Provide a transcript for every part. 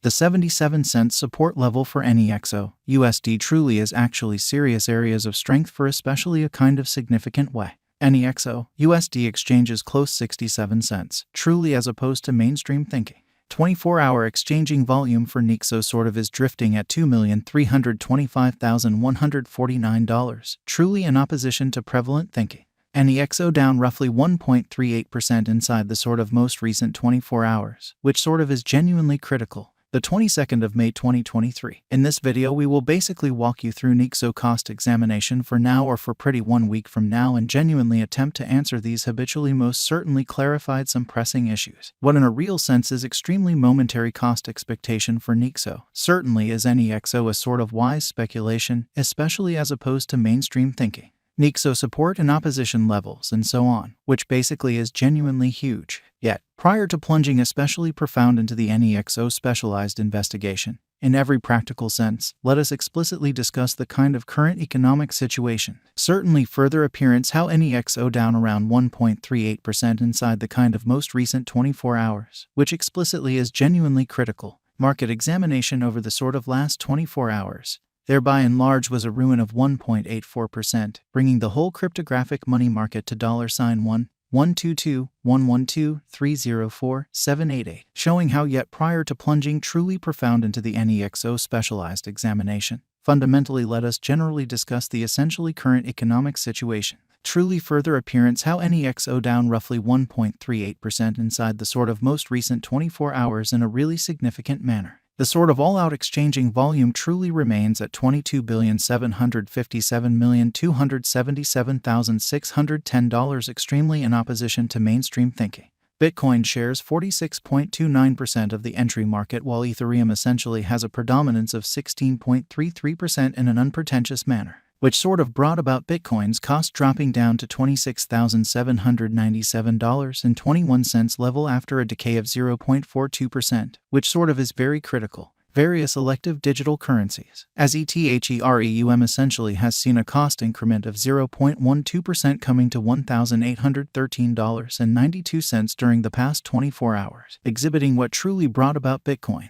The 77-cent support level for Nexo USD truly is actually serious areas of strength for especially a kind of significant way. Nexo USD exchanges close 67 cents, truly as opposed to mainstream thinking. 24-hour exchanging volume for Nexo sort of is drifting at $2,325,149, truly in opposition to prevalent thinking. Nexo down roughly 1.38% inside the sort of most recent 24 hours, which sort of is genuinely critical. The 22nd of May 2023. In this video we will basically walk you through Nexo cost examination for now or for pretty 1 week from now and genuinely attempt to answer these habitually most certainly clarified some pressing issues. What in a real sense is extremely momentary cost expectation for Nexo? Certainly is Nexo a sort of wise speculation, especially as opposed to mainstream thinking. Nexo support and opposition levels and so on, which basically is genuinely huge. Yet, prior to plunging especially profound into the Nexo specialized investigation, in every practical sense, let us explicitly discuss the kind of current economic situation. Certainly further appearance how Nexo down around 1.38% inside the kind of most recent 24 hours, which explicitly is genuinely critical. Market examination over the sort of last 24 hours. There by and large was a ruin of 1.84%, bringing the whole cryptographic money market to $1,122,112,304,788, showing how yet prior to plunging truly profound into the Nexo specialized examination, fundamentally let us generally discuss the essentially current economic situation. Truly further appearance how Nexo down roughly 1.38% inside the sort of most recent 24 hours in a really significant manner. The sort of all-out exchanging volume truly remains at $22,757,277,610 extremely in opposition to mainstream thinking. Bitcoin shares 46.29% of the entry market while Ethereum essentially has a predominance of 16.33% in an unpretentious manner, which sort of brought about Bitcoin's cost dropping down to $26,797.21 level after a decay of 0.42%, which sort of is very critical. Various elective digital currencies, as Ethereum essentially has seen a cost increment of 0.12% coming to $1,813.92 during the past 24 hours, exhibiting what truly brought about Bitcoin.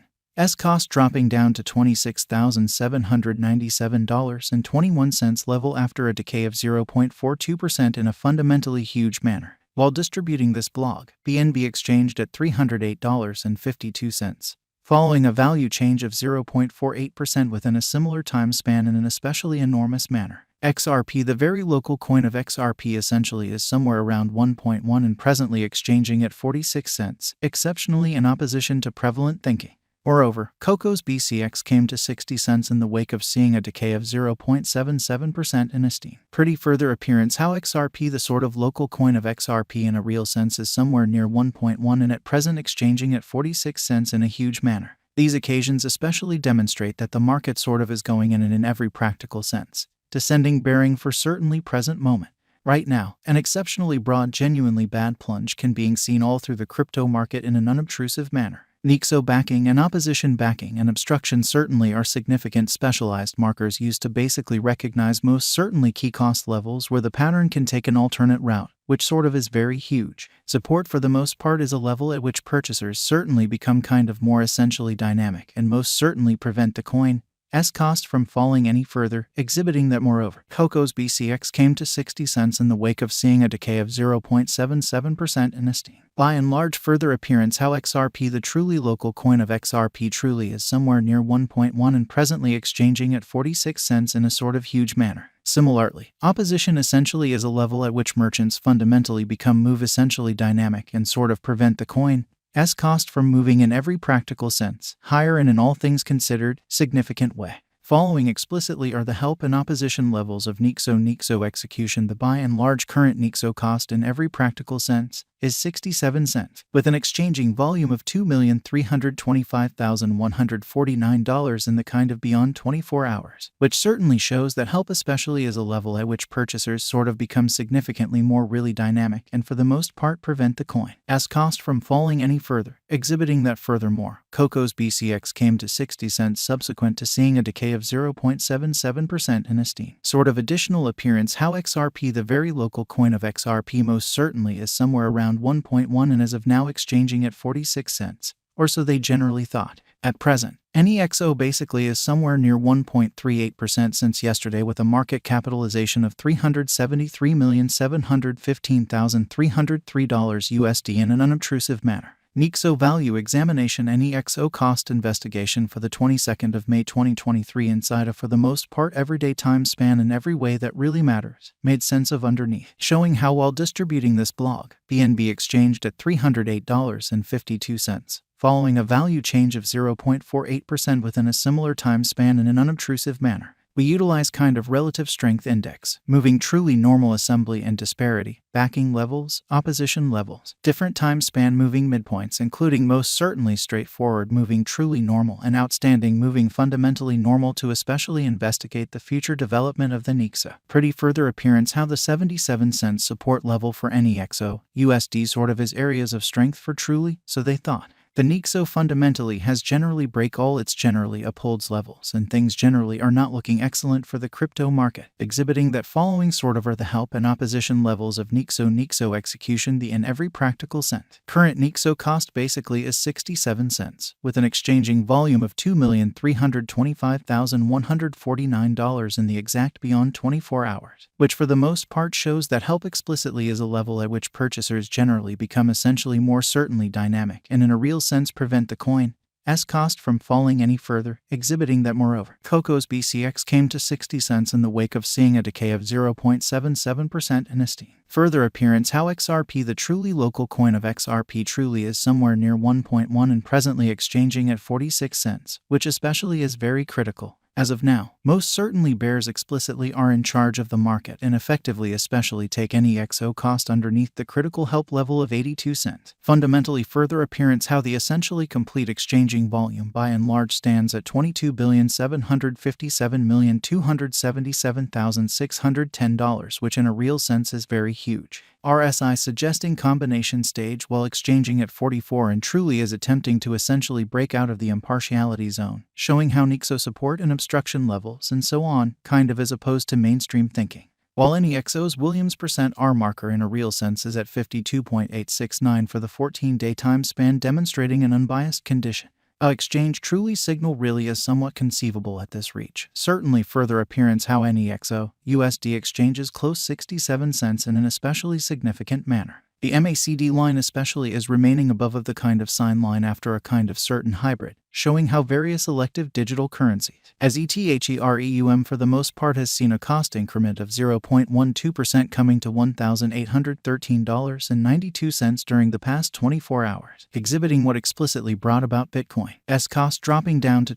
Cost dropping down to $26,797.21 level after a decay of 0.42% in a fundamentally huge manner. While distributing this blog, BNB exchanged at $308.52, following a value change of 0.48% within a similar time span in an especially enormous manner. XRP, the very local coin of XRP essentially is somewhere around 1.1 and presently exchanging at 46 cents, exceptionally in opposition to prevalent thinking. Moreover, Coco's BCX came to 60 cents in the wake of seeing a decay of 0.77% in esteem. Pretty further appearance how XRP, the sort of local coin of XRP in a real sense, is somewhere near 1.1 and at present exchanging at 46 cents in a huge manner. These occasions especially demonstrate that the market sort of is going in every practical sense. Descending bearing for certainly present moment. Right now, an exceptionally broad, genuinely bad plunge can being seen all through the crypto market in an unobtrusive manner. Nexo backing and opposition backing and obstruction certainly are significant specialized markers used to basically recognize most certainly key cost levels where the pattern can take an alternate route, which sort of is very huge. Support for the most part is a level at which purchasers certainly become kind of more essentially dynamic and most certainly prevent the coin's cost from falling any further, exhibiting that moreover, Coco's BCX came to 60 cents in the wake of seeing a decay of 0.77% in esteem. By and large further appearance how XRP, the truly local coin of XRP, truly is somewhere near 1.1 and presently exchanging at 46 cents in a sort of huge manner. Similarly, opposition essentially is a level at which merchants fundamentally move essentially dynamic and sort of prevent the coin's cost from moving in every practical sense, higher and in all things considered, significant way. Following explicitly are the help and opposition levels of Nexo execution. The by and large current Nexo cost in every practical sense is 67 cents, with an exchanging volume of $2,325,149 in the kind of beyond 24 hours, which certainly shows that help especially is a level at which purchasers sort of become significantly more really dynamic and for the most part prevent the coin's cost from falling any further, exhibiting that furthermore, Coco's BCX came to 60 cents subsequent to seeing a decay of 0.77% in esteem. Sort of additional appearance how XRP, the very local coin of XRP, most certainly is somewhere around 1.1 and as of now exchanging at 46 cents, or so they generally thought. At present, NEXO basically is somewhere near 1.38% since yesterday, with a market capitalization of $373,715,303 USD in an unobtrusive manner. Nexo Value Examination NEXO Cost Investigation for the 22nd of May 2023 inside a for the most part everyday time span in every way that really matters, made sense of underneath, showing how while distributing this blog, BNB exchanged at $308.52. Following a value change of 0.48% within a similar time span in an unobtrusive manner. We utilize kind of relative strength index, moving truly normal assembly and disparity, backing levels, opposition levels, different time span moving midpoints, including most certainly straightforward moving truly normal and outstanding moving fundamentally normal to especially investigate the future development of the Nexo. Pretty further appearance how the 77-cent support level for NEXO, USD sort of is areas of strength for truly, so they thought. The Nexo fundamentally has generally break all its generally upholds levels, and things generally are not looking excellent for the crypto market, exhibiting that following sort of are the help and opposition levels of Nexo execution the in every practical sense. Current Nexo cost basically is 67 cents, with an exchanging volume of $2,325,149 in the exact beyond 24 hours, which for the most part shows that help explicitly is a level at which purchasers generally become essentially more certainly dynamic and in a real sense prevent the coin's cost from falling any further, exhibiting that moreover, Coco's BCX came to 60 cents in the wake of seeing a decay of 0.77% in esteem. Further appearance how XRP, the truly local coin of XRP, truly is somewhere near 1.1 and presently exchanging at 46 cents, which especially is very critical. As of now, most certainly bears explicitly are in charge of the market and effectively especially take NEXO cost underneath the critical help level of 82 cents. Fundamentally further appearance how the essentially complete exchanging volume by and large stands at $22,757,277,610, which in a real sense is very huge. RSI suggesting combination stage while exchanging at 44 and truly is attempting to essentially break out of the impartiality zone, showing how Nexo support and obstruction levels and so on, kind of as opposed to mainstream thinking. While NEXO's Williams %R marker in a real sense is at 52.869 for the 14-day time span, demonstrating an unbiased condition. A exchange truly signal really is somewhat conceivable at this reach. Certainly further appearance how NEXO, USD exchanges close 67 cents in an especially significant manner. The MACD line especially is remaining above of the kind of sine line after a kind of certain hybrid, showing how various elective digital currencies, as ETHEREUM for the most part has seen a cost increment of 0.12% coming to $1,813.92 during the past 24 hours, exhibiting what explicitly brought about Bitcoin's cost dropping down to